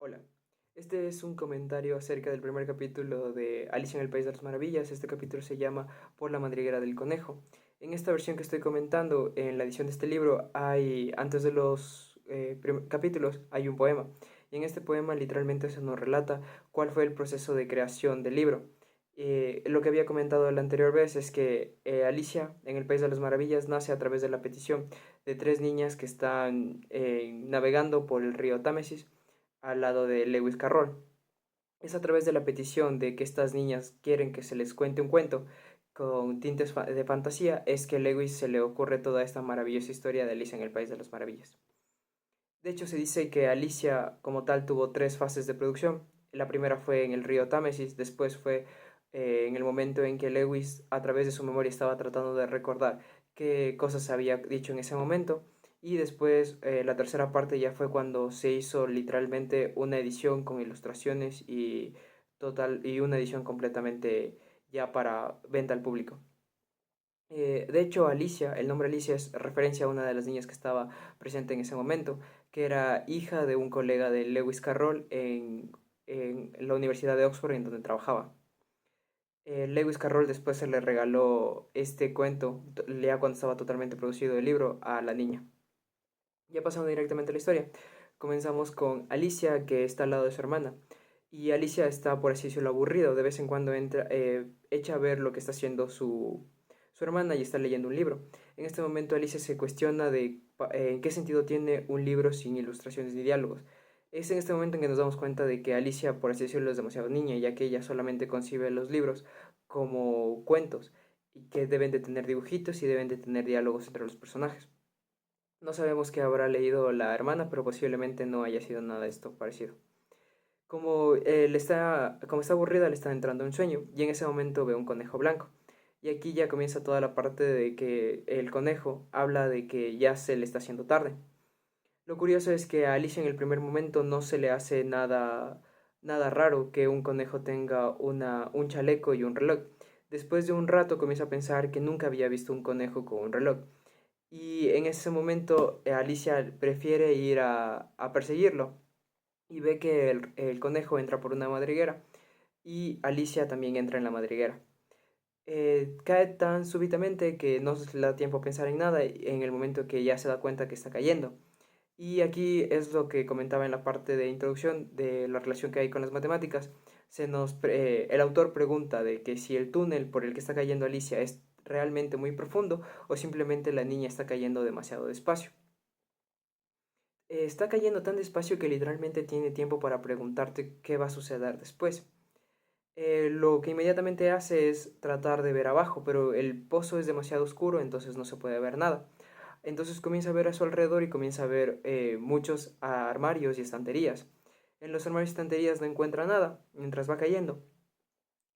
Hola, este es un comentario acerca del primer capítulo de Alicia en el País de las Maravillas. Este capítulo se llama Por la madriguera del conejo. En esta versión que estoy comentando, en la edición de este libro, antes de los capítulos, hay un poema. Y en este poema literalmente se nos relata cuál fue el proceso de creación del libro. Lo que había comentado la anterior vez es que Alicia en el País de las Maravillas nace a través de la petición de tres niñas que están navegando por el río Támesis al lado de Lewis Carroll. Es a través de la petición de que estas niñas quieren que se les cuente un cuento con tintes de fantasía, es que a Lewis se le ocurre toda esta maravillosa historia de Alicia en el País de las Maravillas. De hecho, se dice que Alicia como tal tuvo tres fases de producción. La primera fue en el río Támesis, después fue en el momento en que Lewis a través de su memoria estaba tratando de recordar qué cosas había dicho en ese momento. Y después la tercera parte ya fue cuando se hizo literalmente una edición con ilustraciones y una edición completamente ya para venta al público. De hecho, Alicia, el nombre Alicia es referencia a una de las niñas que estaba presente en ese momento, que era hija de un colega de Lewis Carroll en la Universidad de Oxford en donde trabajaba. Lewis Carroll después se le regaló este cuento, ya cuando estaba totalmente producido el libro, a la niña. Ya pasando directamente a la historia, comenzamos con Alicia que está al lado de su hermana. Y Alicia está, por así decirlo, aburrido. De vez en cuando echa a ver lo que está haciendo su hermana y está leyendo un libro. En este momento Alicia se cuestiona de en qué sentido tiene un libro sin ilustraciones ni diálogos. Es en este momento en que nos damos cuenta de que Alicia, por así decirlo, es demasiado niña, ya que ella solamente concibe los libros como cuentos y que deben de tener dibujitos y deben de tener diálogos entre los personajes. No sabemos qué habrá leído la hermana, pero posiblemente no haya sido nada de esto parecido. Como está aburrida, le está entrando un sueño y en ese momento ve un conejo blanco. Y aquí ya comienza toda la parte de que el conejo habla de que ya se le está haciendo tarde. Lo curioso es que a Alicia en el primer momento no se le hace nada raro que un conejo tenga un chaleco y un reloj. Después de un rato comienza a pensar que nunca había visto un conejo con un reloj. Y en ese momento Alicia prefiere ir a perseguirlo y ve que el conejo entra por una madriguera y Alicia también entra en la madriguera. Cae tan súbitamente que no le da tiempo a pensar en nada en el momento que ya se da cuenta que está cayendo. Y aquí es lo que comentaba en la parte de introducción de la relación que hay con las matemáticas. El autor pregunta de que si el túnel por el que está cayendo Alicia es realmente muy profundo o simplemente la niña está cayendo demasiado despacio. Está cayendo tan despacio que literalmente tiene tiempo para preguntarte qué va a suceder después. Lo que inmediatamente hace es tratar de ver abajo, pero el pozo es demasiado oscuro, entonces no se puede ver nada. Entonces comienza a ver a su alrededor y comienza a ver muchos armarios y estanterías. En los armarios y estanterías no encuentra nada mientras va cayendo.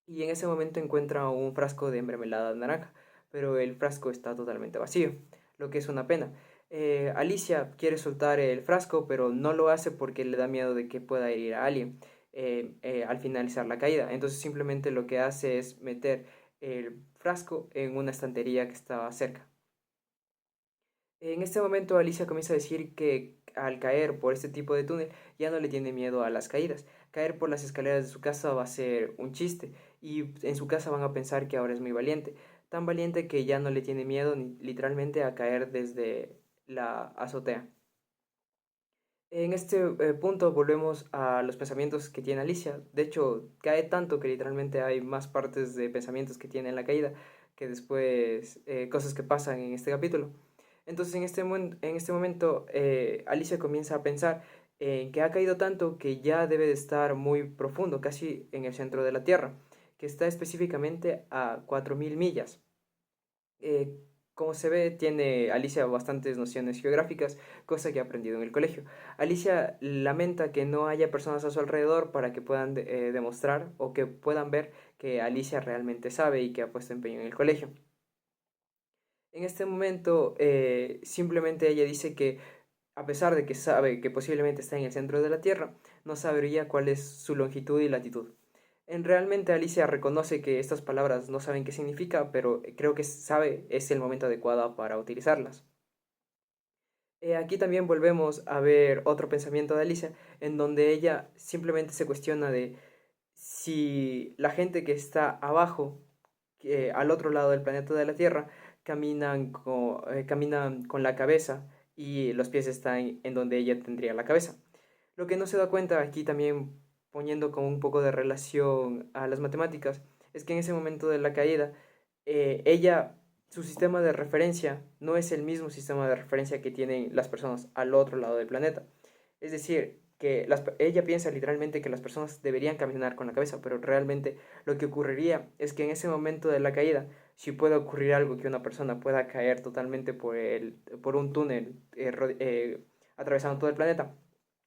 Y en ese momento encuentra un frasco de mermelada naranja, pero el frasco está totalmente vacío, lo que es una pena. Alicia quiere soltar el frasco, pero no lo hace porque le da miedo de que pueda herir a alguien al finalizar la caída. Entonces simplemente lo que hace es meter el frasco en una estantería que estaba cerca. En este momento Alicia comienza a decir que al caer por este tipo de túnel ya no le tiene miedo a las caídas. Caer por las escaleras de su casa va a ser un chiste y en su casa van a pensar que ahora es muy valiente. Tan valiente que ya no le tiene miedo ni, literalmente a caer desde la azotea. En este punto volvemos a los pensamientos que tiene Alicia. De hecho, cae tanto que literalmente hay más partes de pensamientos que tiene en la caída que después cosas que pasan en este capítulo. Entonces en este momento Alicia comienza a pensar en que ha caído tanto que ya debe de estar muy profundo, casi en el centro de la Tierra, que está específicamente a 4.000 millas. Eh, como se ve, tiene Alicia bastantes nociones geográficas, cosa que ha aprendido en el colegio. Alicia lamenta que no haya personas a su alrededor para que puedan demostrar o que puedan ver que Alicia realmente sabe y que ha puesto empeño en el colegio. En este momento, simplemente ella dice que a pesar de que sabe que posiblemente está en el centro de la Tierra, no sabría cuál es su longitud y latitud. Realmente Alicia reconoce que estas palabras no saben qué significa, pero creo que sabe es el momento adecuado para utilizarlas. Aquí también volvemos a ver otro pensamiento de Alicia, en donde ella simplemente se cuestiona de si la gente que está abajo, que al otro lado del planeta de la Tierra, caminan con la cabeza y los pies están en donde ella tendría la cabeza. Lo que no se da cuenta aquí también, poniendo como un poco de relación a las matemáticas, es que en ese momento de la caída, ella, su sistema de referencia no es el mismo sistema de referencia que tienen las personas al otro lado del planeta. Es decir, que ella piensa literalmente que las personas deberían caminar con la cabeza, pero realmente lo que ocurriría es que en ese momento de la caída, si puede ocurrir algo que una persona pueda caer totalmente por un túnel atravesando todo el planeta,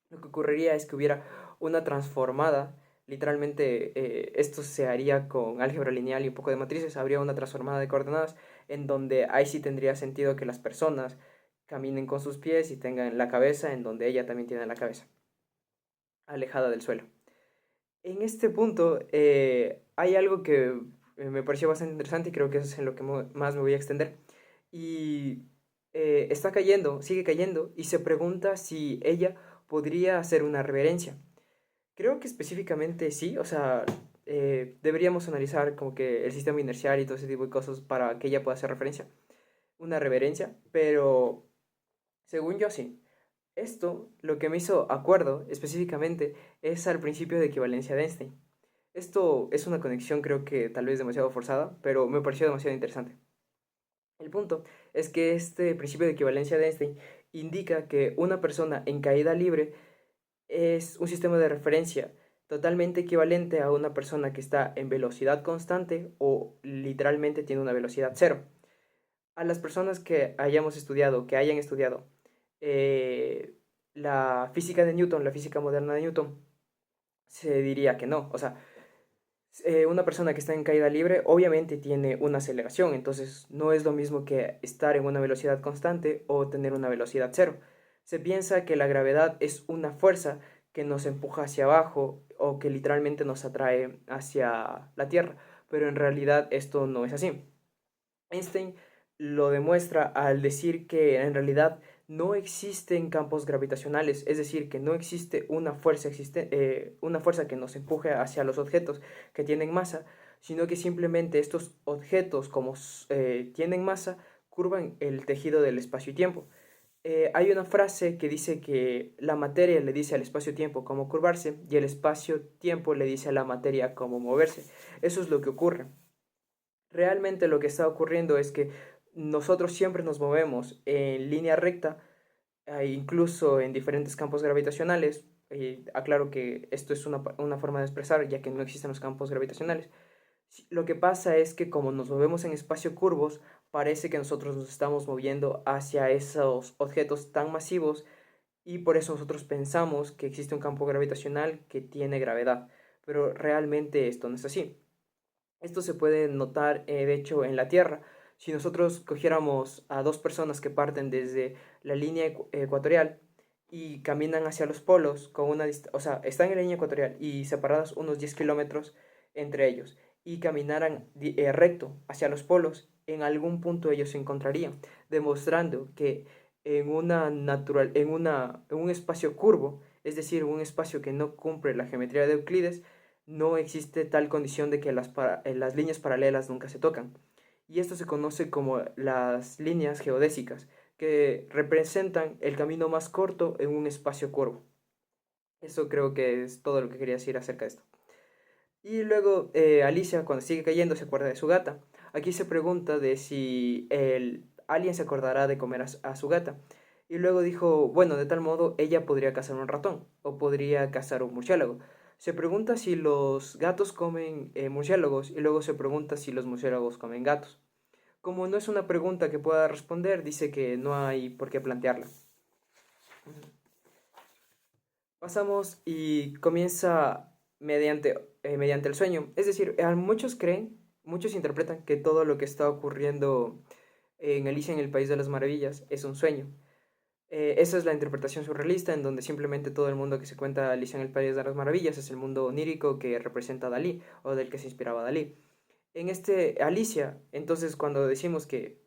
lo que ocurriría es que hubiera una transformada, literalmente esto se haría con álgebra lineal y un poco de matrices, habría una transformada de coordenadas en donde ahí sí tendría sentido que las personas caminen con sus pies y tengan la cabeza en donde ella también tiene la cabeza, alejada del suelo. En este punto hay algo que me pareció bastante interesante y creo que eso es en lo que más me voy a extender. Y está cayendo, sigue cayendo y se pregunta si ella podría hacer una reverencia. Creo que específicamente sí, o sea, deberíamos analizar como que el sistema inercial y todo ese tipo de cosas para que ella pueda hacer referencia, una reverencia, pero según yo sí. Esto lo que me hizo acuerdo específicamente es al principio de equivalencia de Einstein. Esto es una conexión creo que tal vez demasiado forzada, pero me pareció demasiado interesante. El punto es que este principio de equivalencia de Einstein indica que una persona en caída libre es un sistema de referencia totalmente equivalente a una persona que está en velocidad constante o literalmente tiene una velocidad cero. A las personas que hayamos estudiado, que hayan estudiado eh, la física de Newton, la física moderna de Newton, se diría que no. O sea, una persona que está en caída libre obviamente tiene una aceleración, entonces no es lo mismo que estar en una velocidad constante o tener una velocidad cero. Se piensa que la gravedad es una fuerza que nos empuja hacia abajo o que literalmente nos atrae hacia la Tierra, pero en realidad esto no es así. Einstein lo demuestra al decir que en realidad no existen campos gravitacionales, es decir, que no existe una fuerza que nos empuje hacia los objetos que tienen masa, sino que simplemente estos objetos, como tienen masa, curvan el tejido del espacio y tiempo. Hay una frase que dice que la materia le dice al espacio-tiempo cómo curvarse y el espacio-tiempo le dice a la materia cómo moverse. Eso es lo que ocurre. Realmente lo que está ocurriendo es que nosotros siempre nos movemos en línea recta, incluso en diferentes campos gravitacionales. Aclaro que esto es una forma de expresar, ya que no existen los campos gravitacionales. Lo que pasa es que como nos movemos en espacio curvos, parece que nosotros nos estamos moviendo hacia esos objetos tan masivos y por eso nosotros pensamos que existe un campo gravitacional que tiene gravedad, pero realmente esto no es así. Esto se puede notar, de hecho, en la Tierra. Si nosotros cogiéramos a dos personas que parten desde la línea ecuatorial y caminan hacia los polos con o sea, están en la línea ecuatorial y separados unos 10 kilómetros entre ellos y caminaran recto hacia los polos, en algún punto ellos se encontrarían, demostrando que en un espacio curvo, es decir, un espacio que no cumple la geometría de Euclides, no existe tal condición de que las líneas paralelas nunca se tocan. Y esto se conoce como las líneas geodésicas, que representan el camino más corto en un espacio curvo. Eso creo que es todo lo que quería decir acerca de esto. Y luego Alicia, cuando sigue cayendo, se acuerda de su gata. Aquí se pregunta de si alguien se acordará de comer a su gata. Y luego dijo, bueno, de tal modo ella podría cazar un ratón o podría cazar un murciélago. Se pregunta si los gatos comen murciélagos y luego se pregunta si los murciélagos comen gatos. Como no es una pregunta que pueda responder, dice que no hay por qué plantearla. Pasamos y comienza mediante el sueño. Es decir, muchos creen, muchos interpretan que todo lo que está ocurriendo en Alicia en el País de las Maravillas es un sueño. Esa es la interpretación surrealista, en donde simplemente todo el mundo que se cuenta Alicia en el País de las Maravillas es el mundo onírico que representa a Dalí o del que se inspiraba Dalí. En este Alicia, entonces cuando decimos que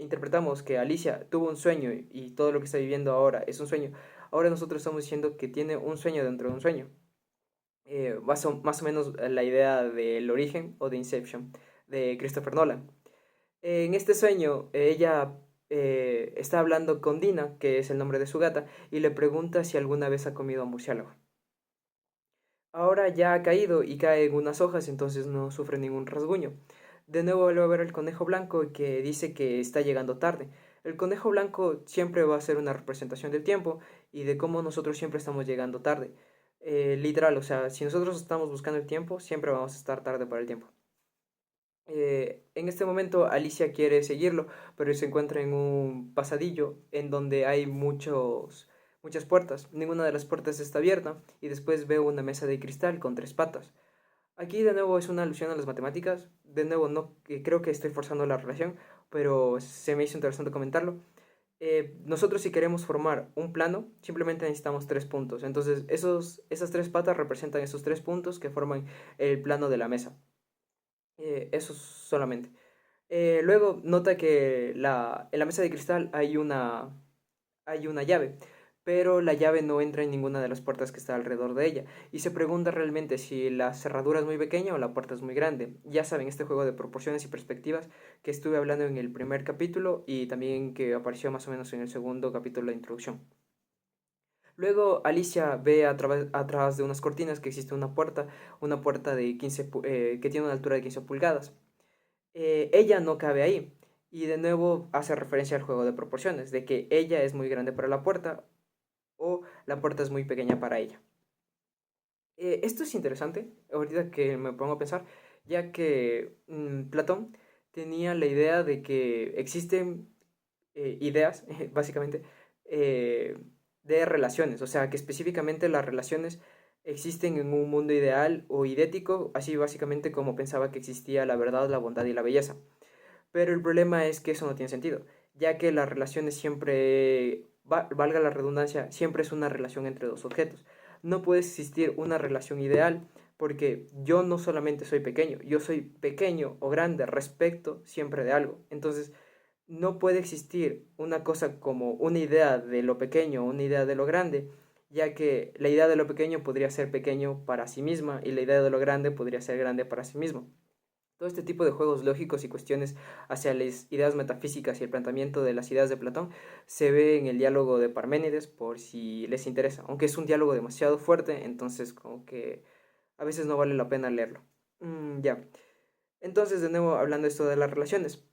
interpretamos que Alicia tuvo un sueño y todo lo que está viviendo ahora es un sueño, ahora nosotros estamos diciendo que tiene un sueño dentro de un sueño. Más o menos la idea del origen o de Inception de Christopher Nolan. En este sueño, ella está hablando con Dina, que es el nombre de su gata, y le pregunta si alguna vez ha comido murciélago. Ahora ya ha caído y cae en unas hojas, entonces no sufre ningún rasguño. De nuevo vuelve a ver el conejo blanco que dice que está llegando tarde. El conejo blanco siempre va a ser una representación del tiempo y de cómo nosotros siempre estamos llegando tarde. Literal, o sea, si nosotros estamos buscando el tiempo, siempre vamos a estar tarde para el tiempo. En este momento Alicia quiere seguirlo, pero se encuentra en un pasadillo en donde hay muchas puertas. Ninguna de las puertas está abierta y después veo una mesa de cristal con tres patas. Aquí de nuevo es una alusión a las matemáticas. De nuevo, no creo que estoy forzando la relación, pero se me hizo interesante comentarlo. Nosotros si queremos formar un plano, simplemente necesitamos tres puntos. Entonces, esas tres patas representan esos tres puntos que forman el plano de la mesa. Eso solamente. Luego nota que en la mesa de cristal hay una llave, pero la llave no entra en ninguna de las puertas que está alrededor de ella. Y se pregunta realmente si la cerradura es muy pequeña o la puerta es muy grande. Ya saben, este juego de proporciones y perspectivas que estuve hablando en el primer capítulo y también que apareció más o menos en el segundo capítulo de introducción. Luego Alicia ve a través de unas cortinas que existe una puerta de que tiene una altura de 15 pulgadas. Ella no cabe ahí. Y de nuevo hace referencia al juego de proporciones, de que ella es muy grande para la puerta o la puerta es muy pequeña para ella. Esto es interesante, ahorita que me pongo a pensar, ya que Platón tenía la idea de que existen ideas, básicamente, eh, de relaciones, o sea, que específicamente las relaciones existen en un mundo ideal o idético, así básicamente como pensaba que existía la verdad, la bondad y la belleza. Pero el problema es que eso no tiene sentido, ya que las relaciones siempre, valga la redundancia, siempre es una relación entre dos objetos. No puede existir una relación ideal porque yo no solamente soy pequeño, yo soy pequeño o grande respecto siempre de algo. Entonces, no puede existir una cosa como una idea de lo pequeño, una idea de lo grande, ya que la idea de lo pequeño podría ser pequeño para sí misma y la idea de lo grande podría ser grande para sí mismo. Todo este tipo de juegos lógicos y cuestiones hacia las ideas metafísicas y el planteamiento de las ideas de Platón se ve en el diálogo de Parménides, por si les interesa, aunque es un diálogo demasiado fuerte, entonces como que a veces no vale la pena leerlo. Ya, entonces de nuevo hablando esto de las relaciones,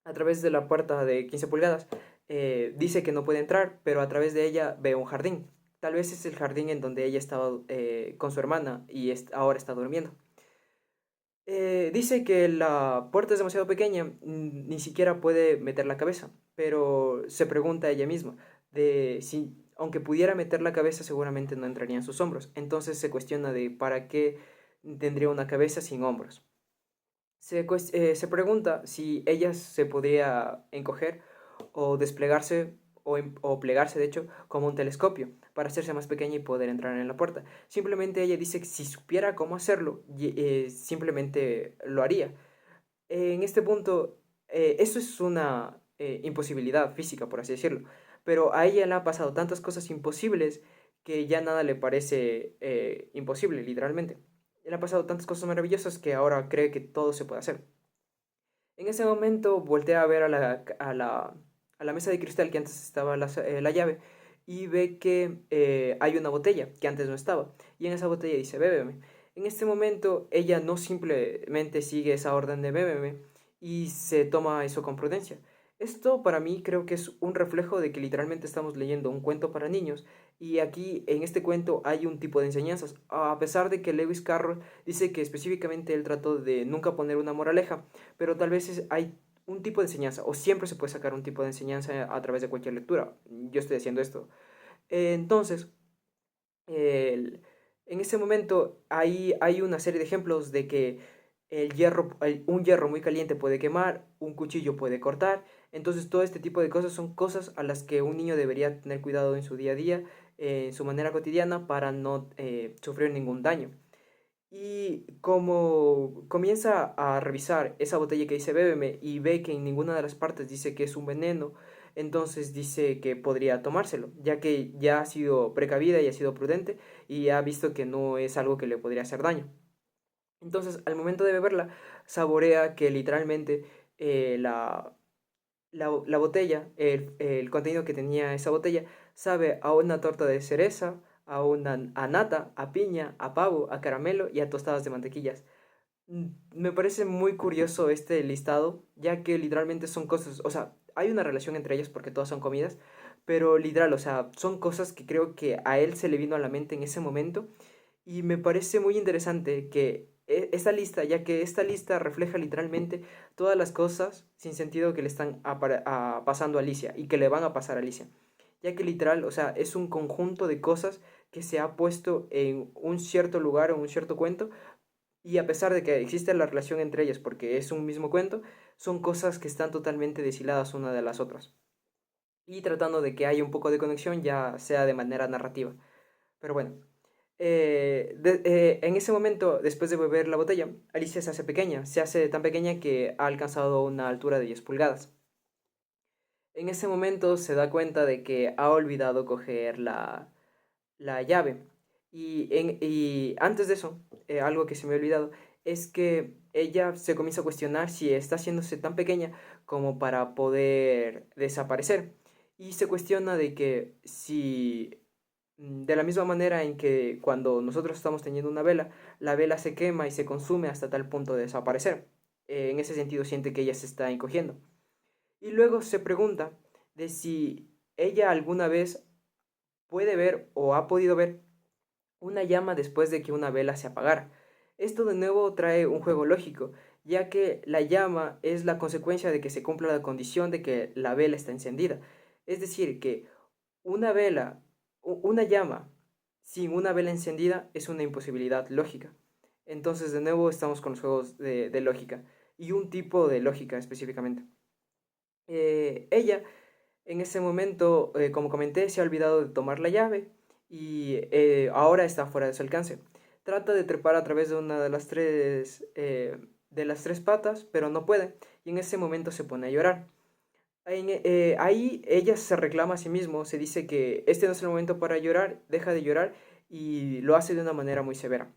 a través de la puerta de 15 pulgadas, dice que no puede entrar, pero a través de ella ve un jardín. Tal vez es el jardín en donde ella estaba con su hermana y ahora está durmiendo. Dice que la puerta es demasiado pequeña, ni siquiera puede meter la cabeza, pero se pregunta a ella misma de si, aunque pudiera meter la cabeza, seguramente no entraría en sus hombros. Entonces se cuestiona de para qué tendría una cabeza sin hombros. Se pregunta si ella se podría encoger o desplegarse o plegarse, de hecho, como un telescopio para hacerse más pequeña y poder entrar en la puerta. Simplemente ella dice que si supiera cómo hacerlo, simplemente lo haría. En este punto, eso es una imposibilidad física, por así decirlo, pero a ella le ha pasado tantas cosas imposibles que ya nada le parece imposible, literalmente. Le han pasado tantas cosas maravillosas que ahora cree que todo se puede hacer. En ese momento voltea a ver a la mesa de cristal que antes estaba la llave y ve que hay una botella que antes no estaba. Y en esa botella dice, bébeme. En este momento ella no simplemente sigue esa orden de bébeme y se toma eso con prudencia. Esto para mí creo que es un reflejo de que literalmente estamos leyendo un cuento para niños y aquí en este cuento hay un tipo de enseñanzas. A pesar de que Lewis Carroll dice que específicamente él trató de nunca poner una moraleja, pero tal vez hay un tipo de enseñanza, o siempre se puede sacar un tipo de enseñanza a través de cualquier lectura. Yo estoy haciendo esto. Entonces, el- en ese momento hay una serie de ejemplos de que un hierro muy caliente puede quemar, un cuchillo puede cortar. Entonces, todo este tipo de cosas son cosas a las que un niño debería tener cuidado en su día a día, en su manera cotidiana, para no sufrir ningún daño. Y como comienza a revisar esa botella que dice bébeme y ve que en ninguna de las partes dice que es un veneno, entonces dice que podría tomárselo, ya que ya ha sido precavida y ha sido prudente y ha visto que no es algo que le podría hacer daño. Entonces, al momento de beberla, saborea que literalmente la botella, el contenido que tenía esa botella, sabe a una torta de cereza, a nata, a piña, a pavo, a caramelo y a tostadas de mantequillas. Me parece muy curioso este listado, ya que literalmente son cosas, o sea, hay una relación entre ellas porque todas son comidas, pero literal, o sea, son cosas que creo que a él se le vino a la mente en ese momento y me parece muy interesante que esta lista, ya que esta lista refleja literalmente todas las cosas sin sentido que le están pasando a Alicia y que le van a pasar a Alicia. Ya que literal, o sea, es un conjunto de cosas que se ha puesto en un cierto lugar o un cierto cuento y a pesar de que existe la relación entre ellas porque es un mismo cuento, son cosas que están totalmente deshiladas una de las otras. Y tratando de que haya un poco de conexión ya sea de manera narrativa. Pero bueno, en ese momento, después de beber la botella, Alicia se hace pequeña, se hace tan pequeña que ha alcanzado una altura de 10 pulgadas. En ese momento se da cuenta de que ha olvidado coger la llave. Y antes de eso, algo que se me ha olvidado, es que ella se comienza a cuestionar si está haciéndose tan pequeña como para poder desaparecer. Y se cuestiona de que si de la misma manera en que cuando nosotros estamos teniendo una vela, la vela se quema y se consume hasta tal punto de desaparecer. En ese sentido siente que ella se está encogiendo. Y luego se pregunta de si ella alguna vez puede ver o ha podido ver una llama después de que una vela se apagara. Esto de nuevo trae un juego lógico, ya que la llama es la consecuencia de que se cumpla la condición de que la vela está encendida. Es decir, que una vela, una llama sin una vela encendida es una imposibilidad lógica. Entonces, de nuevo, estamos con los juegos de lógica y un tipo de lógica específicamente. Ella, en ese momento, como comenté, se ha olvidado de tomar la llave y ahora está fuera de su alcance. Trata de trepar a través de una de las tres patas, pero no puede y en ese momento se pone a llorar. Ahí ella se reclama a sí mismo, se dice que este no es el momento para llorar, deja de llorar y lo hace de una manera muy severa.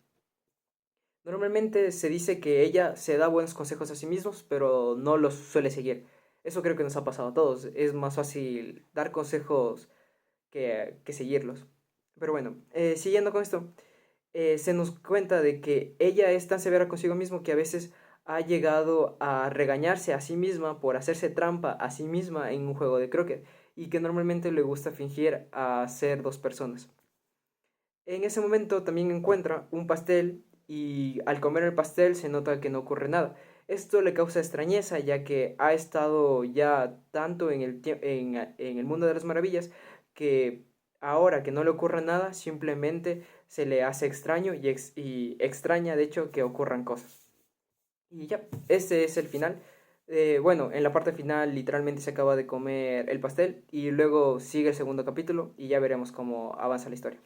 Normalmente se dice que ella se da buenos consejos a sí mismos, pero no los suele seguir. Eso creo que nos ha pasado a todos. Es más fácil dar consejos que seguirlos. Pero bueno, siguiendo con esto, se nos cuenta de que ella es tan severa consigo mismo que a veces ha llegado a regañarse a sí misma por hacerse trampa a sí misma en un juego de croquet y que normalmente le gusta fingir a ser dos personas. En ese momento también encuentra un pastel y al comer el pastel se nota que no ocurre nada. Esto le causa extrañeza ya que ha estado ya tanto en el mundo de las maravillas que ahora que no le ocurre nada simplemente se le hace extraño y extraña de hecho que ocurran cosas. Y ya, ese es el final. Bueno, en la parte final literalmente se acaba de comer el pastel y luego sigue el segundo capítulo y ya veremos cómo avanza la historia.